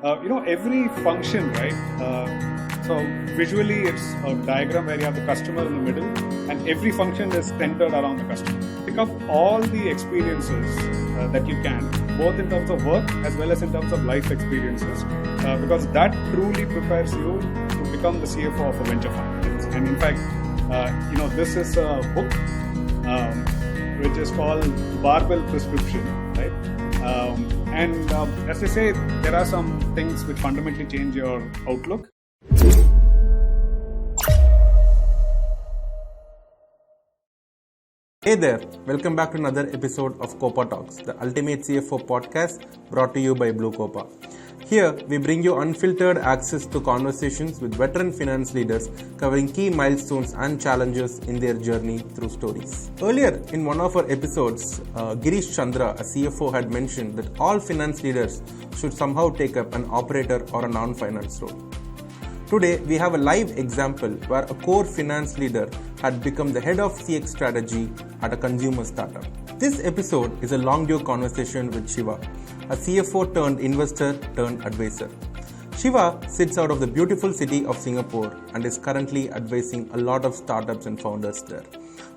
every function, right? So visually, it's a diagram where you have the customer in the middle, and every function is centered around the customer. Pick up all the experiences that you can, both in terms of work as well as in terms of life experiences, because that truly prepares you to become the CFO of a venture fund. And in fact, this is a book which is called Barbell Prescription, right? As they say, there are some things which fundamentally change your outlook. Hey there, welcome back to another episode of COPATALKS, the ultimate CFO podcast brought to you by Bluecopa. Here, we bring you unfiltered access to conversations with veteran finance leaders covering key milestones and challenges in their journey through stories. Earlier in one of our episodes, Girish Chandra, a CFO, had mentioned that all finance leaders should somehow take up an operator or a non-finance role. Today, we have a live example where a core finance leader had become the head of CX strategy at a consumer startup. This episode is a long-due conversation with Shiva, a CFO turned investor turned advisor. Shiva sits out of the beautiful city of Singapore and is currently advising a lot of startups and founders there.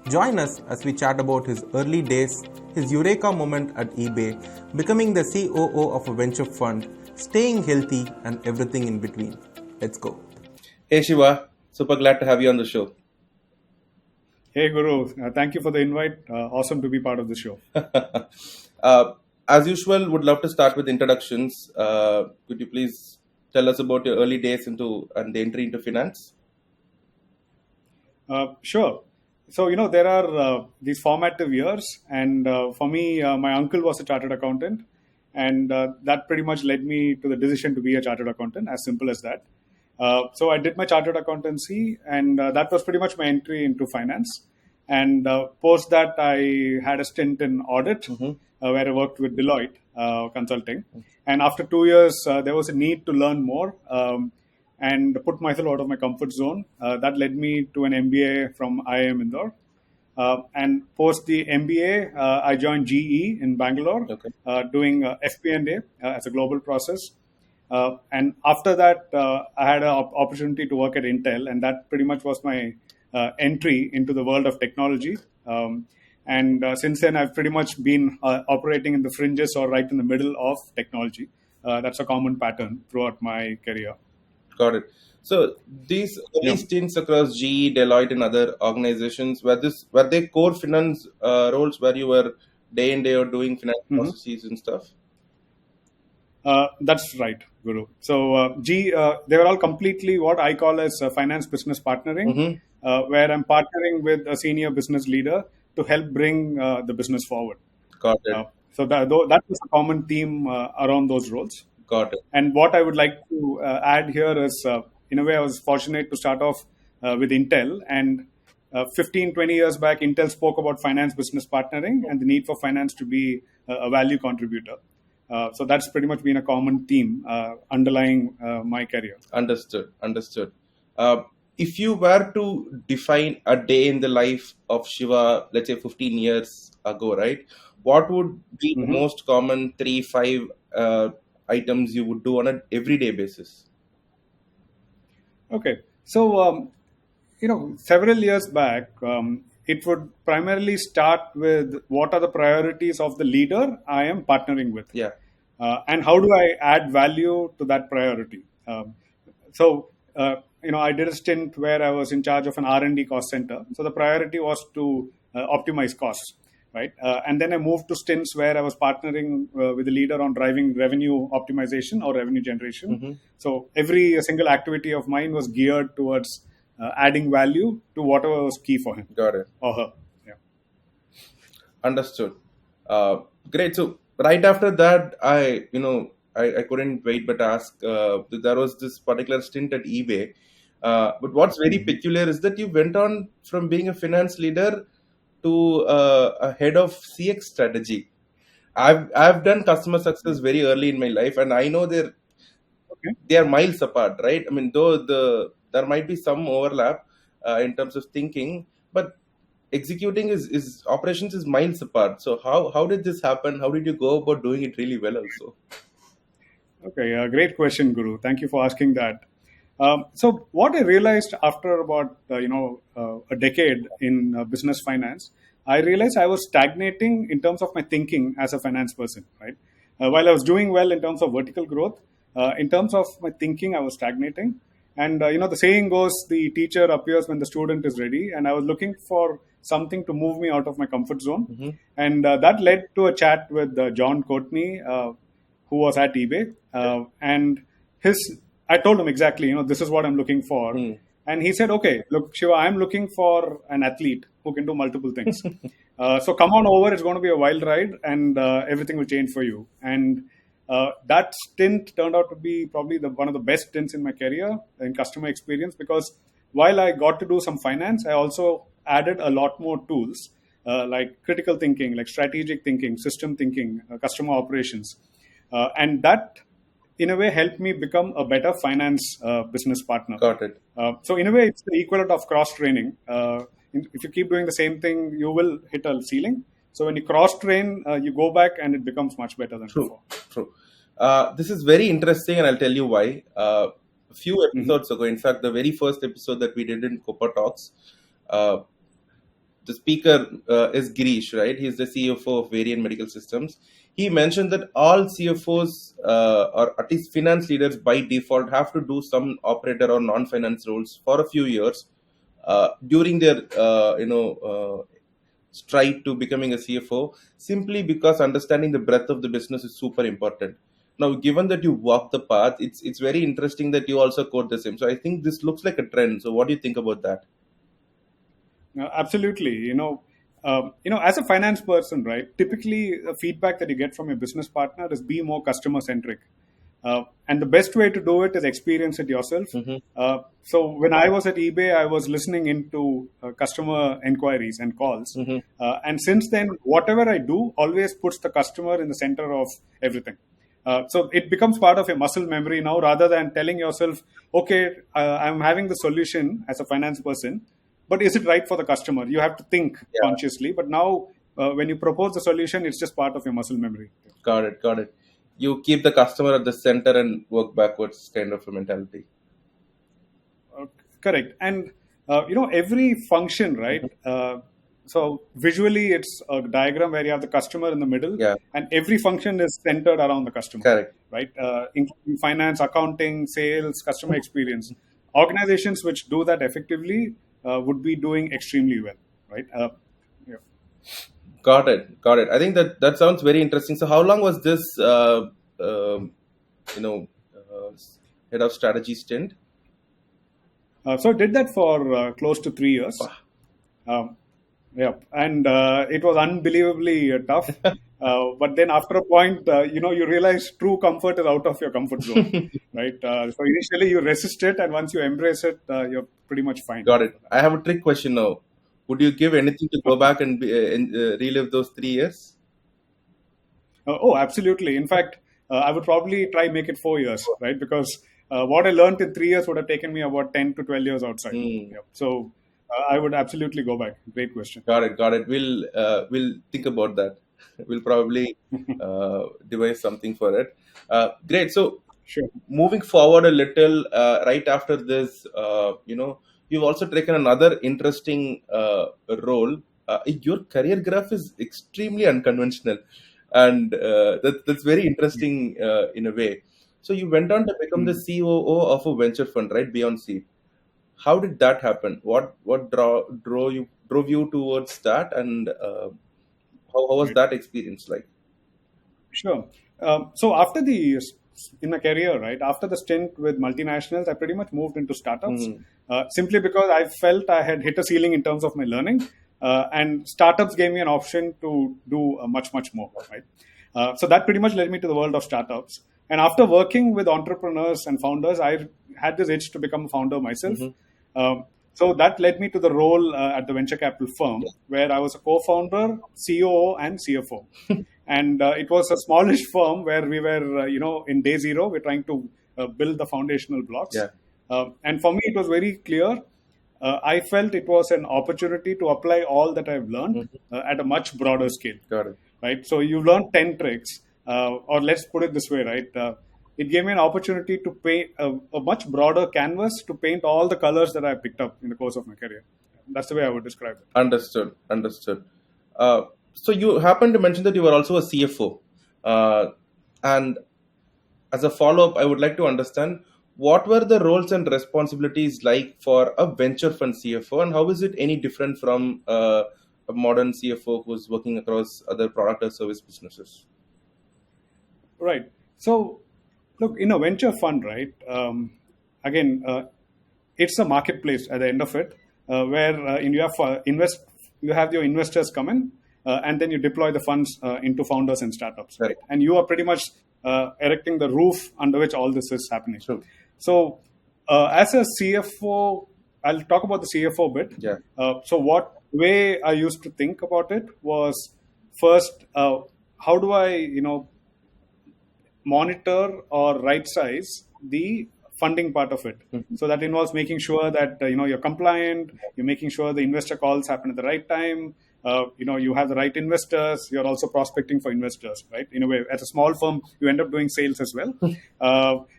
Join us as we chat about his early days, his eureka moment at eBay, becoming the COO of a venture fund, staying healthy, and everything in between. Let's go. Hey Shiva, super glad to have you on the show. Hey Guru, thank you for the invite. Awesome to be part of the show. As usual, would love to start with introductions. Could you please tell us about your early days and the entry into finance? Sure. So, there are these formative years, and for me, my uncle was a chartered accountant, and that pretty much led me to the decision to be a chartered accountant, as simple as that. So I did my chartered accountancy, and that was pretty much my entry into finance. And post that, I had a stint in audit, where I worked with Deloitte Consulting. And after 2 years, there was a need to learn more and put myself out of my comfort zone. That led me to an MBA from IIM Indore. And post the MBA, I joined GE in Bangalore, doing FP&A as a global process. And after that, I had an opportunity to work at Intel, and that pretty much was my entry into the world of technology. And since then, I've pretty much been operating in the fringes or right in the middle of technology. That's a common pattern throughout my career. Got it. So these early stints across GE, Deloitte, and other organizations, were they core finance roles where you were day in day out doing finance processes and stuff? That's right, Guru. So they were all completely what I call as finance business partnering, where I'm partnering with a senior business leader to help bring the business forward. Got it. So that was a common theme around those roles. Got it. And what I would like to add here is, in a way, I was fortunate to start off with Intel. And 15-20 years back, Intel spoke about finance business partnering and the need for finance to be a value contributor. So that's pretty much been a common theme underlying my career. Understood. If you were to define a day in the life of Shiva, let's say 15 years ago, right? What would be the most common 3-5 items you would do on an everyday basis? Okay. So, several years back, it would primarily start with what are the priorities of the leader I am partnering with. Yeah. And how do I add value to that priority? I did a stint where I was in charge of an R&D cost center. So the priority was to optimize costs, right? And then I moved to stints where I was partnering with the leader on driving revenue optimization or revenue generation. So every single activity of mine was geared towards adding value to whatever was key for him. Got it. Or her. Yeah. Understood. Great. So right after that, I couldn't wait but ask. There was this particular stint at eBay. But what's very peculiar is that you went on from being a finance leader to a head of CX strategy. I've done customer success very early in my life, and I know they are miles apart, right? I mean, though there might be some overlap in terms of thinking, but executing is operations is miles apart. So how did this happen? How did you go about doing it really well also? Okay, great question, Guru. Thank you for asking that. So, what I realized after about a decade in business finance, I realized I was stagnating in terms of my thinking as a finance person. Right, while I was doing well in terms of vertical growth, in terms of my thinking, I was stagnating. And the saying goes, the teacher appears when the student is ready. And I was looking for something to move me out of my comfort zone, and that led to a chat with John Courtney, who was at eBay, and I told him exactly, this is what I'm looking for, and he said, okay, look, Shiva, I'm looking for an athlete who can do multiple things. So come on over, it's going to be a wild ride, and everything will change for you. And that stint turned out to be probably one of the best stints in my career in customer experience, because while I got to do some finance, I also added a lot more tools like critical thinking, like strategic thinking, system thinking, customer operations. And that, in a way, helped me become a better finance business partner. Got it. So, in a way, it's the equivalent of cross-training. If you keep doing the same thing, you will hit a ceiling. So, when you cross-train, you go back and it becomes much better than before. True. This is very interesting, and I'll tell you why. A few episodes ago, in fact, the very first episode that we did in Copa Talks, the speaker is Girish, right? He's the CFO of Variant Medical Systems. He mentioned that all CFOs or at least finance leaders by default have to do some operator or non-finance roles for a few years during their stride to becoming a CFO, simply because understanding the breadth of the business is super important. Now, given that you walk the path, it's very interesting that you also quote the same. So I think this looks like a trend. So what do you think about that? Absolutely. As a finance person, right, typically the feedback that you get from your business partner is be more customer centric. And the best way to do it is experience it yourself. So when I was at eBay, I was listening into customer inquiries and calls. And since then, whatever I do always puts the customer in the center of everything. So it becomes part of your muscle memory now, rather than telling yourself, okay, I'm having the solution as a finance person, but is it right for the customer? You have to think consciously. But now when you propose the solution, it's just part of your muscle memory. Got it. You keep the customer at the center and work backwards, kind of a mentality. Correct. And, every function, right? So visually, it's a diagram where you have the customer in the middle, and every function is centered around the customer. Correct. Right? Including finance, accounting, sales, customer experience. Organizations which do that effectively would be doing extremely well, right? Got it. I think that sounds very interesting. So how long was this, head of strategy stint? So I did that for close to 3 years. And it was unbelievably tough. But then after a point, you realize true comfort is out of your comfort zone, right? So initially you resist it, and once you embrace it, you're pretty much fine. Got it. I have a trick question now. Would you give anything to go back and relive those 3 years? Oh, absolutely. In fact, I would probably try make it 4 years, right? Because what I learned in 3 years would have taken me about 10 to 12 years outside. So I would absolutely go back. Great question. Got it. We'll think about that. We'll probably devise something for it. Great. So sure. Moving forward a little, right after this, you've also taken another interesting role. Your career graph is extremely unconventional, and that's very interesting in a way. So you went on to become the COO of a venture fund, right? BeyondSeed. How did that happen? What drove you towards that, and how was that experience like? Sure. So in my career, right, after the stint with multinationals, I pretty much moved into startups simply because I felt I had hit a ceiling in terms of my learning, and startups gave me an option to do much more, right? So that pretty much led me to the world of startups. And after working with entrepreneurs and founders, I had this itch to become a founder myself. So that led me to the role at the venture capital firm, where I was a co-founder, COO, and CFO. And it was a smallish firm where we were, in day zero, we're trying to build the foundational blocks. And for me, it was very clear. I felt it was an opportunity to apply all that I've learned at a much broader scale. Got it. Right? So you learn 10 tricks, or let's put it this way, right? it gave me an opportunity to paint a much broader canvas to paint all the colors that I picked up in the course of my career. That's the way I would describe it. Understood. So you happened to mention that you were also a CFO. And as a follow-up, I would like to understand what were the roles and responsibilities like for a venture fund CFO, and how is it any different from a modern CFO who's working across other product or service businesses? Right. So, look, in a venture fund, right, again, it's a marketplace at the end of it, where you have your investors come in, and then you deploy the funds into founders and startups, right? And you are pretty much erecting the roof under which all this is happening. Sure. So, as a CFO, I'll talk about the CFO bit. Yeah. So, what way I used to think about it was first, how do I, monitor or right size the funding part of it. Mm-hmm. So that involves making sure that you're compliant, you're making sure the investor calls happen at the right time, you have the right investors, you're also prospecting for investors, right? In a way, as a small firm, you end up doing sales as well.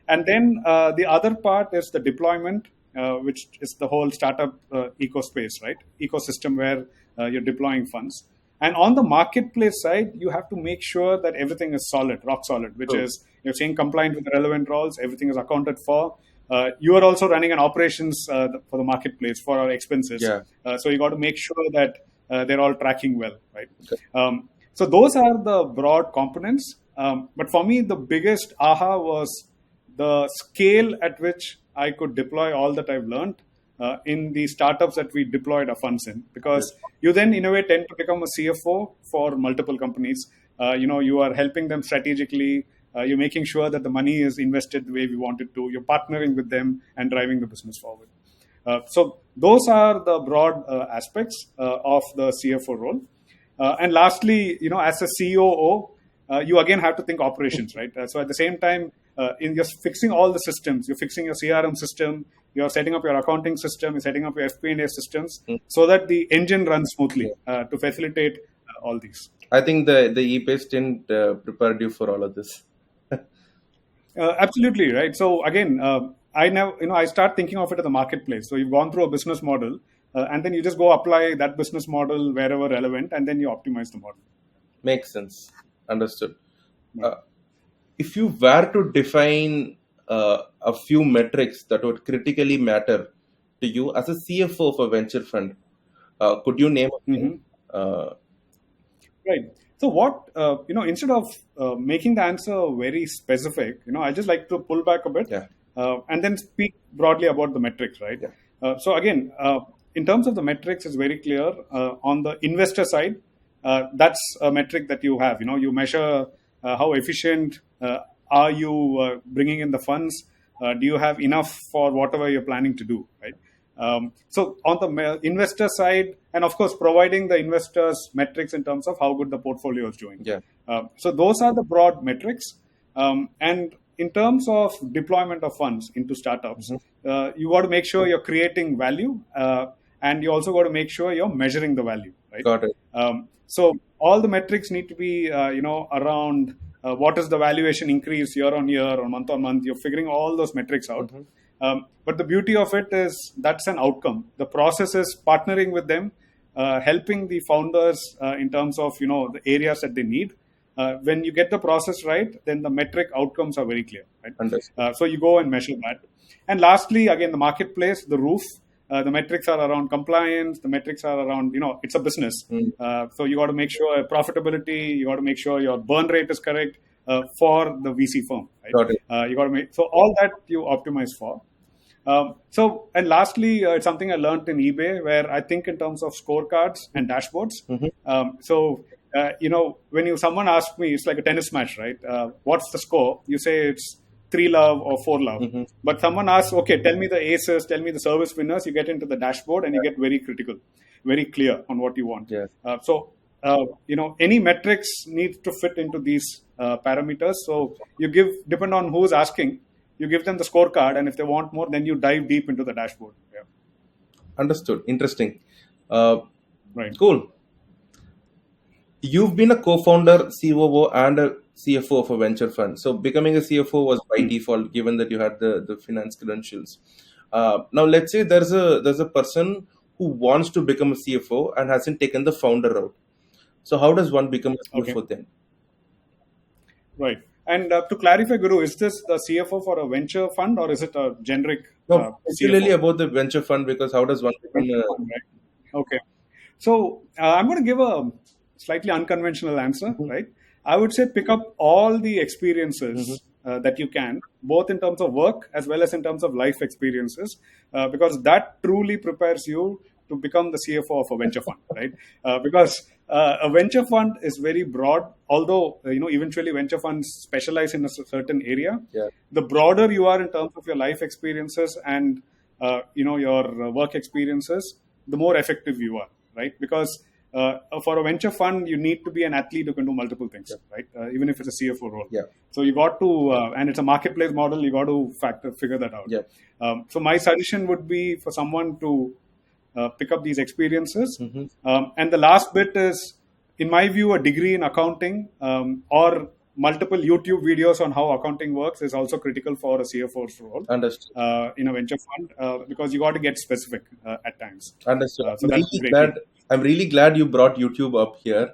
And then the other part is the deployment, which is the whole startup ecosystem where you're deploying funds. And on the marketplace side, you have to make sure that everything is solid, rock solid, which is you're saying compliant with the relevant roles, everything is accounted for. You are also running an operations for the marketplace for our expenses. Yeah. So you got to make sure that they're all tracking well, right? Okay. So those are the broad components. But for me, the biggest aha was the scale at which I could deploy all that I've learned in the startups that we deployed our funds in, because you then in a way tend to become a CFO for multiple companies. You are helping them strategically. You're making sure that the money is invested the way we want it to. You're partnering with them and driving the business forward. So those are the broad aspects of the CFO role. And lastly, as a COO, you again have to think operations, right? So at the same time, in just fixing all the systems, you're fixing your CRM system, you're setting up your accounting system, you're setting up your FP&A systems, so that the engine runs smoothly to facilitate all these. I think the eBay stint prepared you for all of this. Absolutely, right. So again, I start thinking of it as a marketplace. So you've gone through a business model, and then you just go apply that business model wherever relevant, and then you optimize the model. Makes sense. Understood. If you were to define a few metrics that would critically matter to you as a CFO of a venture fund, could you name a few? Right. So what, instead of making the answer very specific, I just like to pull back a bit and then speak broadly about the metrics, right? Yeah. So again, in terms of the metrics, it's very clear. On the investor side, that's a metric that you have. You measure how efficient are you bringing in the funds? Do you have enough for whatever you're planning to do, right? So on the investor side, and of course, providing the investors metrics in terms of how good the portfolio is doing. Yeah. So those are the broad metrics. And in terms of deployment of funds into startups, you got to make sure you're creating value, and you also got to make sure you're measuring the value, right? Got it. So all the metrics need to be, around what is the valuation increase year on year or month on month. You're figuring all those metrics out. But the beauty of it is that's an outcome. The process is partnering with them, helping the founders in terms of, the areas that they need. When you get the process right, then the metric outcomes are very clear, right? So you go and measure that. And lastly, again, the marketplace, the roof. The metrics are around compliance. The metrics are around, it's a business. So you got to make sure profitability, you got to make sure your burn rate is correct for the VC firm. Right? Got it. You got to make, so all that you optimize for. And lastly, it's something I learned in eBay, where I think in terms of scorecards and dashboards. When someone asks me, it's like a tennis match, right? What's the score? You say it's 3 love or 4 love. But someone asks, okay, tell me the aces, tell me the service winners. You get into the dashboard and you get very critical, very clear on what you want. Yes. Any metrics need to fit into these parameters. So you depend on who's asking, you give them the scorecard, and if they want more, then you dive deep into the dashboard. Yeah. Understood. Interesting. Right. Cool. You've been a co-founder, COO, and a CFO of a venture fund. So becoming a CFO was by default, given that you had the finance credentials. Now let's say there's a person who wants to become a CFO and hasn't taken the founder route. So how does one become a CFO then? Right. And to clarify, Guru, is this the CFO for a venture fund or is it a generic No, particularly about the venture fund, because how does one become a... Okay. So I'm going to give a slightly unconventional answer, right? I would say pick up all the experiences that you can, both in terms of work as well as in terms of life experiences, because that truly prepares you to become the CFO of a venture fund, right? Because a venture fund is very broad, although eventually venture funds specialize in a certain area. Yeah. The broader you are in terms of your life experiences and your work experiences, the more effective you are, right? Because for a venture fund, you need to be an athlete who can do multiple things, right? Even if it's a CFO role. Yeah. So you got to, and it's a marketplace model, you got to figure that out. Yeah. So my suggestion would be for someone to pick up these experiences. And the last bit is, in my view, a degree in accounting or multiple YouTube videos on how accounting works is also critical for a CFO's role. Understood. In a venture fund, because you got to get specific at times. Understood. So I'm really glad you brought YouTube up here.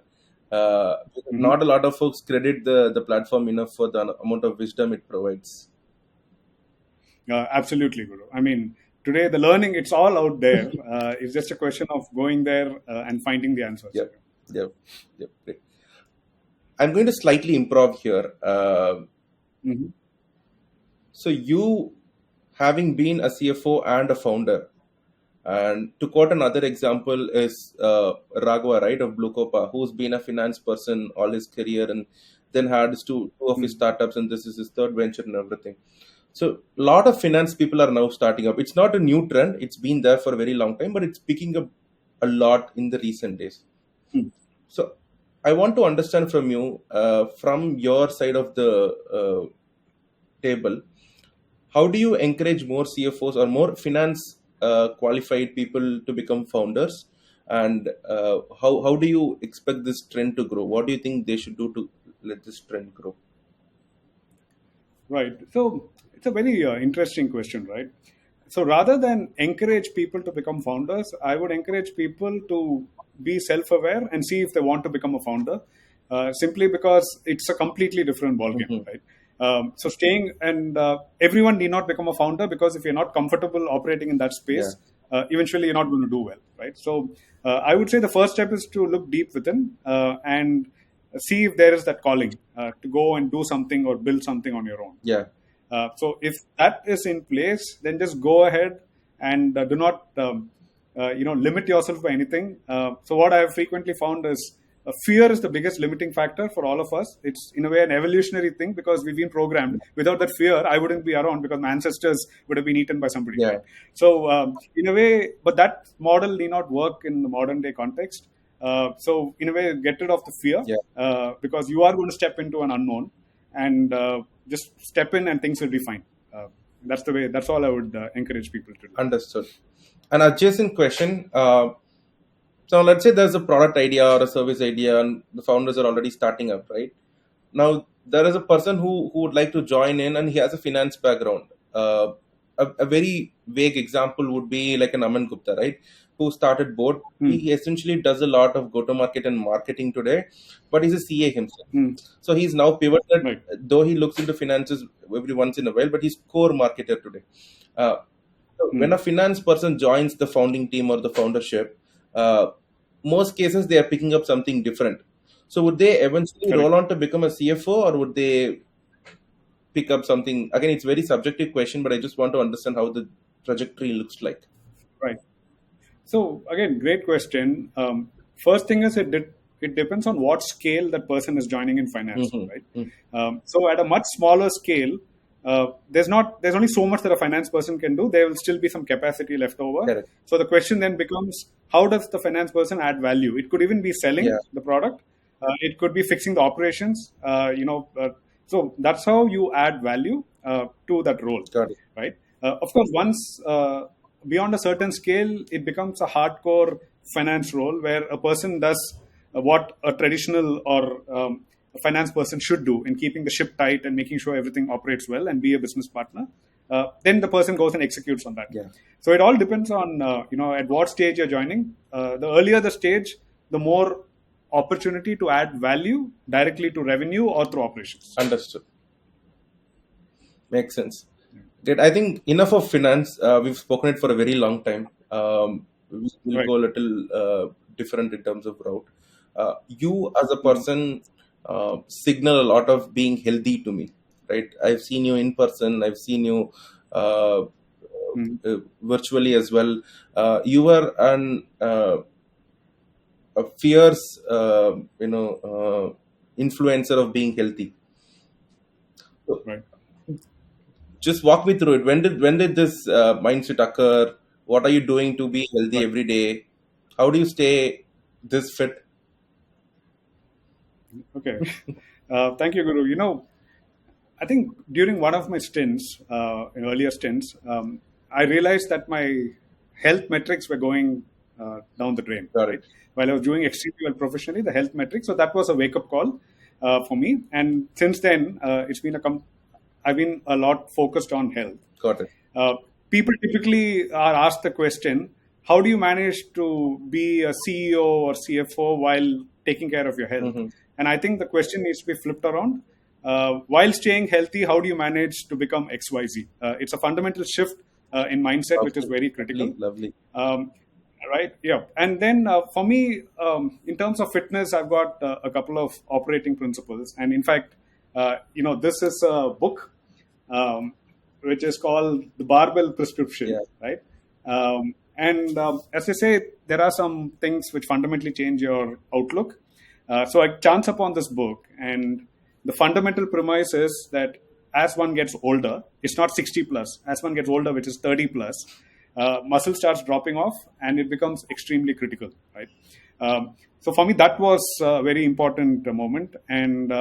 Not a lot of folks credit the platform enough for the amount of wisdom it provides. Absolutely, Guru. I mean, today the learning, it's all out there. It's just a question of going there and finding the answers. Yep. Great. I'm going to slightly improv here. So you, having been a CFO and a founder, and to quote another example is Raghava, right, of Bluecopa, who's been a finance person all his career and then had two of his startups, and this is his third venture and everything. So a lot of finance people are now starting up. It's not a new trend. It's been there for a very long time, but it's picking up a lot in the recent days. So I want to understand from you, from your side of the table, how do you encourage more CFOs or more finance qualified people to become founders? And how do you expect this trend to grow? What do you think they should do to let this trend grow? Right. So it's a very interesting question, right? So rather than encourage people to become founders, I would encourage people to be self-aware and see if they want to become a founder, simply because it's a completely different ballgame, right? So staying and everyone need not become a founder, because if you're not comfortable operating in that space, eventually you're not going to do well, right? So I would say the first step is to look deep within and see if there is that calling to go and do something or build something on your own. Yeah. So if that is in place, then just go ahead and do not limit yourself by anything. So what I have frequently found is fear is the biggest limiting factor for all of us. It's in a way an evolutionary thing, because we've been programmed. Without that fear, I wouldn't be around, because my ancestors would have been eaten by somebody. Yeah. Right? So in a way, but that model need not work in the modern day context. So in a way, get rid of the fear, because you are going to step into an unknown, and just step in and things will be fine. That's the way. That's all I would encourage people to do. Understood. An adjacent question. So let's say there's a product idea or a service idea and the founders are already starting up, right? Now, there is a person who would like to join in and he has a finance background. A very vague example would be like an Aman Gupta, right? Who started both. He essentially does a lot of go-to-market and marketing today, but he's a CA himself. So he's now pivoted, though he looks into finances every once in a while, but he's core marketer today. When a finance person joins the founding team or the foundership, most cases they are picking up something different. So would they eventually roll on to become a CFO, or would they pick up something? Again, it's a very subjective question, but I just want to understand how the trajectory looks like. Right. So again, great question. First thing is it depends on what scale that person is joining in finance, right? So at a much smaller scale, there's only so much that a finance person can do. There will still be some capacity left over. Correct. So the question then becomes, how does the finance person add value? It could even be selling the product. It could be fixing the operations. So that's how you add value to that role. Got it. Right? Of course, once beyond a certain scale, it becomes a hardcore finance role where a person does what a traditional or a finance person should do in keeping the ship tight and making sure everything operates well and be a business partner, then the person goes and executes on that. Yeah. So it all depends on at what stage you're joining. The earlier the stage, the more opportunity to add value directly to revenue or through operations. Understood. Makes sense. Great. I think enough of finance. We've spoken it for a very long time. We'll Right. go a little different in terms of route. You as a person signal a lot of being healthy to me, right? I've seen you in person. I've seen you virtually as well. You were a fierce, influencer of being healthy. So, Right. just walk me through it. When did this mindset occur? What are you doing to be healthy Right. every day? How do you stay this fit? Okay. Thank you, Guru. I think during one of my stints, earlier stints, I realized that my health metrics were going down the drain. Got it. While I was doing extremely well professionally, the health metrics. So that was a wake-up call for me. And since then, I've been a lot focused on health. Got it. People typically are asked the question, how do you manage to be a CEO or CFO while taking care of your health? And I think the question needs to be flipped around. While staying healthy, how do you manage to become XYZ? It's a fundamental shift in mindset, which is very critical. Lovely. Right. Yeah. And then for me, in terms of fitness, I've got a couple of operating principles. And in fact, this is a book which is called The Barbell Prescription. Yeah. Right. As I say, there are some things which fundamentally change your outlook. So I chance upon this book, and the fundamental premise is that as one gets older, it's not 60 plus. As one gets older, which is 30 plus, muscle starts dropping off, and it becomes extremely critical, right? So for me, that was a very important moment. And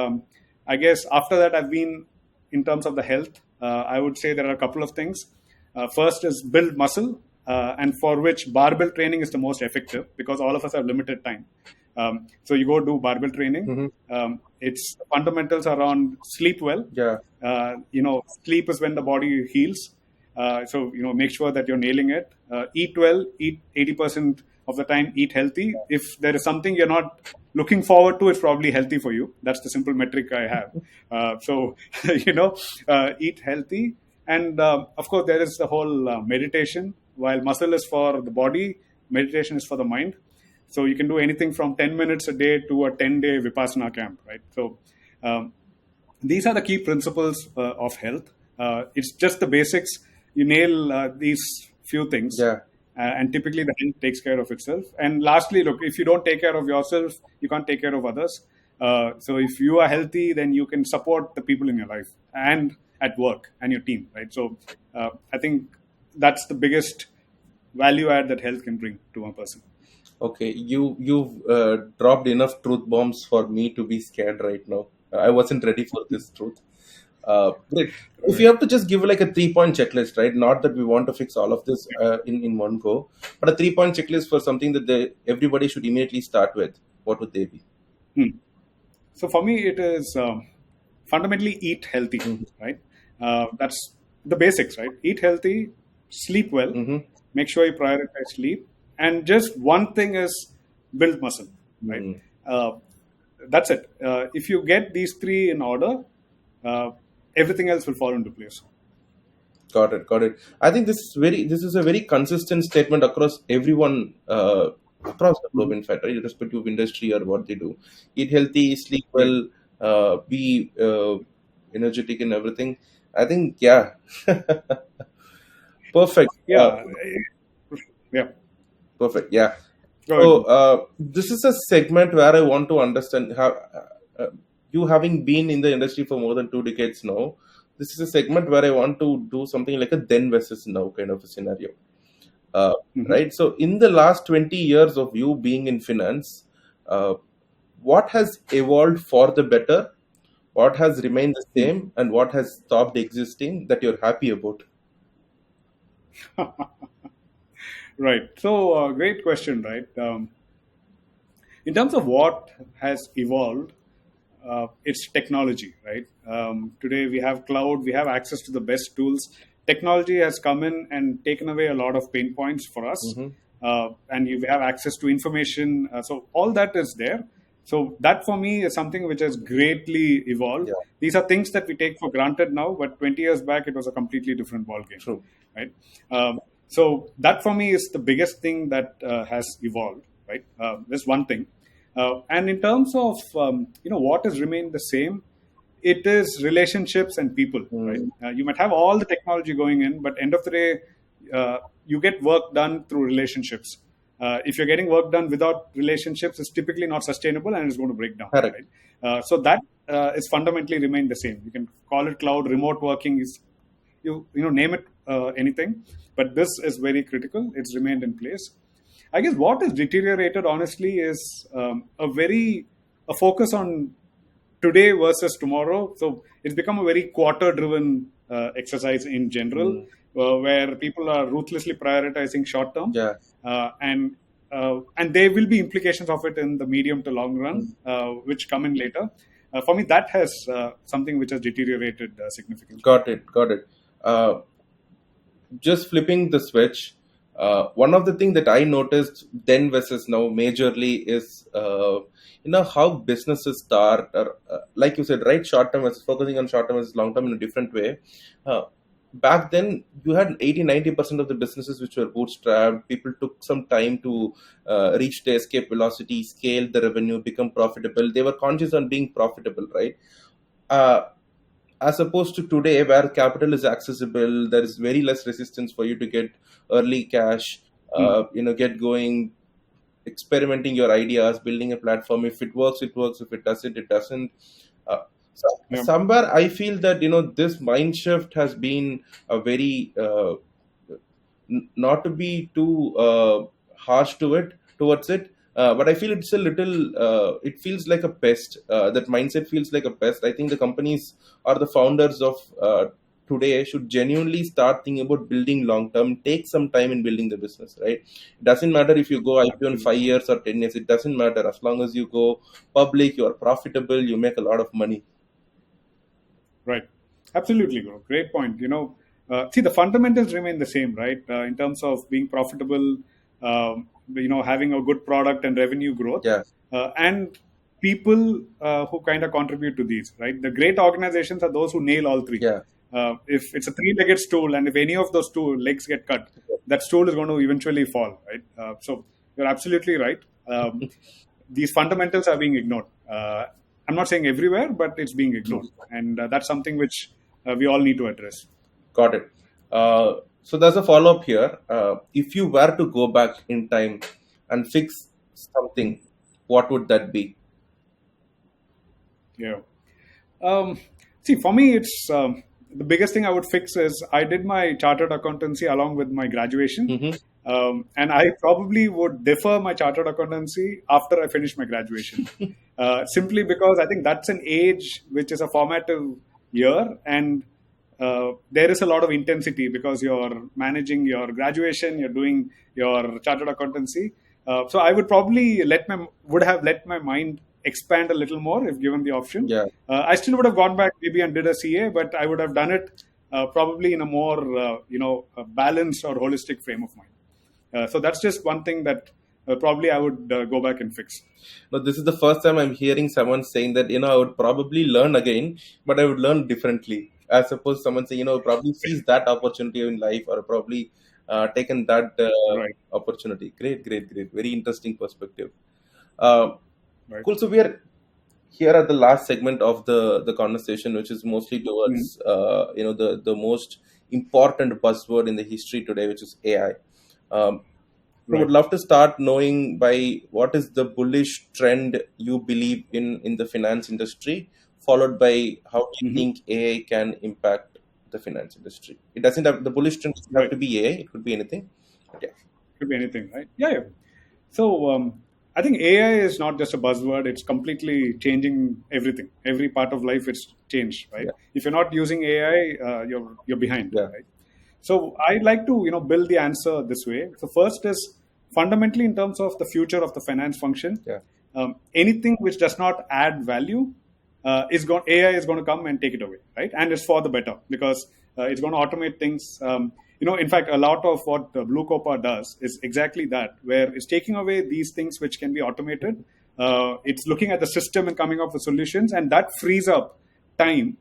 I guess after that, I've been, in terms of the health, I would say there are a couple of things. First is build muscle, and for which barbell training is the most effective, because all of us have limited time. So you go do barbell training. Its fundamentals around sleep well. Yeah. Sleep is when the body heals. So make sure that you're nailing it. Eat well. Eat 80% of the time. Eat healthy. If there is something you're not looking forward to, it's probably healthy for you. That's the simple metric I have. So eat healthy. And of course, there is the whole meditation. While muscle is for the body, meditation is for the mind. So you can do anything from 10 minutes a day to a 10-day Vipassana camp, right? So these are the key principles of health. It's just the basics. You nail these few things, and typically the health takes care of itself. And lastly, look, if you don't take care of yourself, you can't take care of others. So if you are healthy, then you can support the people in your life and at work and your team, right? So I think that's the biggest value add that health can bring to a person. Okay, you've dropped enough truth bombs for me to be scared right now. I wasn't ready for this truth. Great. If you have to just give like a 3-point checklist, right? Not that we want to fix all of this in one go, but a 3-point checklist for something that everybody should immediately start with. What would they be? So for me, it is fundamentally eat healthy, right? That's the basics, right? Eat healthy, sleep well, make sure you prioritize sleep. And just one thing is build muscle, right? That's it. If you get these three in order, everything else will fall into place. Got it. I think this is a very consistent statement across everyone across the globe, in fact, right? Irrespective of industry or what they do. Eat healthy, sleep well, be energetic and everything. I think, yeah. Perfect. Yeah. Perfect. Yeah. So this is a segment where I want to understand how you, having been in the industry for more than 2 decades now, this is a segment where I want to do something like a then versus now kind of a scenario. Right. So in the last 20 years of you being in finance, what has evolved for the better? What has remained the same? And what has stopped existing that you're happy about? Right. So, great question, right? In terms of what has evolved, it's technology, right? Today we have cloud, we have access to the best tools. Technology has come in and taken away a lot of pain points for us, and you have access to information. So all that is there. So that for me is something which has greatly evolved. Yeah. These are things that we take for granted now, but 20 years back it was a completely different ballgame. True. Right? So that for me is the biggest thing that has evolved. Right? That's one thing. And in terms of what has remained the same, it is relationships and people. Right? You might have all the technology going in, but end of the day, you get work done through relationships. If you're getting work done without relationships, it's typically not sustainable and it's going to break down. Correct. Right? So that is fundamentally remained the same. You can call it cloud, remote working, is name it anything, but this is very critical. It's remained in place. I guess what is deteriorated, honestly, is a focus on today versus tomorrow. So it's become a very quarter-driven exercise in general, where people are ruthlessly prioritizing short term. Yeah. And there will be implications of it in the medium to long run, which come in later. For me, that has something which has deteriorated significantly. Got it. Just flipping the switch, one of the things that I noticed then versus now majorly is how businesses start, or like you said, right, short term versus focusing on short term versus long term in a different way. Back then, you had 80-90% of the businesses which were bootstrapped. People took some time to reach the escape velocity, scale the revenue, become profitable. They were conscious on being profitable, right? As opposed to today, where capital is accessible, there is very less resistance for you to get early cash, get going, experimenting your ideas, building a platform. If it works, it works. If it doesn't, it doesn't. Somewhere I feel that this mind shift has been a very not to be too harsh towards it, but I feel it's a little. It feels like a pest. That mindset feels like a pest. I think the companies or the founders of today should genuinely start thinking about building long term. Take some time in building the business. Right? It doesn't matter if you go IPO in 5 years or 10 years. It doesn't matter as long as you go public. You are profitable. You make a lot of money. Right. Absolutely, Guru. Great point. See, the fundamentals remain the same, right? In terms of being profitable, having a good product and revenue growth, and people who kind of contribute to these, right? The great organizations are those who nail all three. Yeah. If it's a three-legged stool, and if any of those two legs get cut, that stool is going to eventually fall, right? So you're absolutely right. These fundamentals are being ignored. I'm not saying everywhere, but it's being ignored. And that's something which we all need to address. Got it. So there's a follow-up here. If you were to go back in time and fix something, what would that be? Yeah. See, for me, it's the biggest thing I would fix is I did my chartered accountancy along with my graduation. And I probably would defer my chartered accountancy after I finish my graduation. Simply because I think that's an age which is a formative year, and there is a lot of intensity because you're managing your graduation, you're doing your chartered accountancy. So I would probably would have let my mind expand a little more if given the option. Yeah. I still would have gone back maybe and did a CA, but I would have done it probably in a more balanced or holistic frame of mind. So that's just one thing that probably I would go back and fix. No, this is the first time I'm hearing someone saying that, I would probably learn again, but I would learn differently. As suppose someone saying, probably sees that opportunity in life or probably taken that opportunity. Great. Very interesting perspective. Cool. So we are here at the last segment of the conversation, which is mostly towards, the most important buzzword in the history today, which is AI. I would love to start knowing by what is the bullish trend you believe in the finance industry, followed by how do you think AI can impact the finance industry. It doesn't have the bullish trend doesn't have to be AI. It could be anything. Yeah. Could be anything, right? Yeah. So I think AI is not just a buzzword. It's completely changing everything. Every part of life it's changed, right? Yeah. If you're not using AI, you're behind, right? So I'd like to build the answer this way. So first is fundamentally in terms of the future of the finance function. Anything which does not add value AI is going to come and take it away, right? And it's for the better because it's going to automate things. In fact, a lot of what Bluecopa does is exactly that, where it's taking away these things which can be automated. It's looking at the system and coming up with solutions, and that frees up time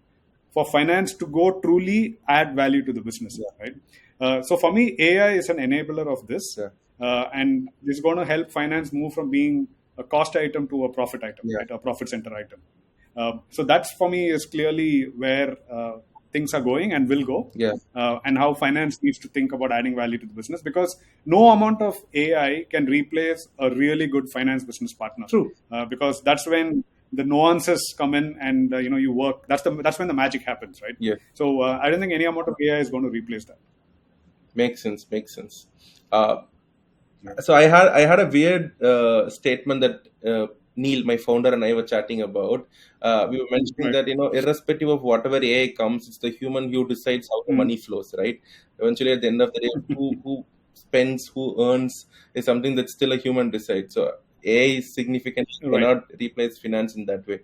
for finance to go truly add value to the business, right? So for me, AI is an enabler of this, and it's going to help finance move from being a cost item to a profit item, right? A profit center item. So that's for me is clearly where things are going and will go, and how finance needs to think about adding value to the business, because no amount of AI can replace a really good finance business partner. True. Because that's when the nuances come in and you work. That's when the magic happens, right? Yeah. So I don't think any amount of AI is going to replace that. Makes sense. So I had a weird statement that Neil, my founder, and I were chatting about. We were mentioning that irrespective of whatever AI comes, it's the human who decides how the money flows, right? Eventually, at the end of the day, who spends, who earns, is something that still a human decides. So AI is significant, cannot replace finance in that way.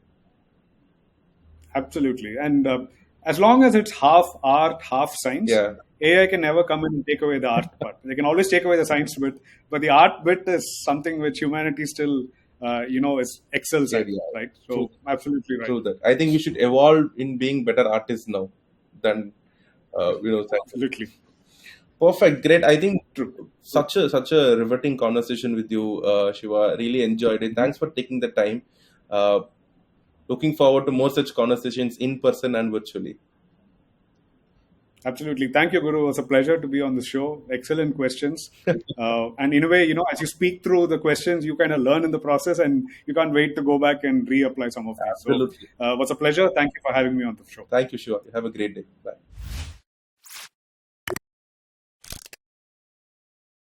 Absolutely, and as long as it's half art, half science, AI can never come in and take away the art part. They can always take away the science bit, but the art bit is something which humanity still, is excels at, right? So True. Absolutely right. True that. I think we should evolve in being better artists now than Absolutely. Perfect, great. I think such a riveting conversation with you, Shiva. Really enjoyed it. Thanks for taking the time. Looking forward to more such conversations in person and virtually. Absolutely. Thank you, Guru. It was a pleasure to be on the show. Excellent questions. And in a way, as you speak through the questions, you kind of learn in the process, and you can't wait to go back and reapply some of these. Absolutely. So it was a pleasure. Thank you for having me on the show. Thank you, Shiva. Have a great day. Bye.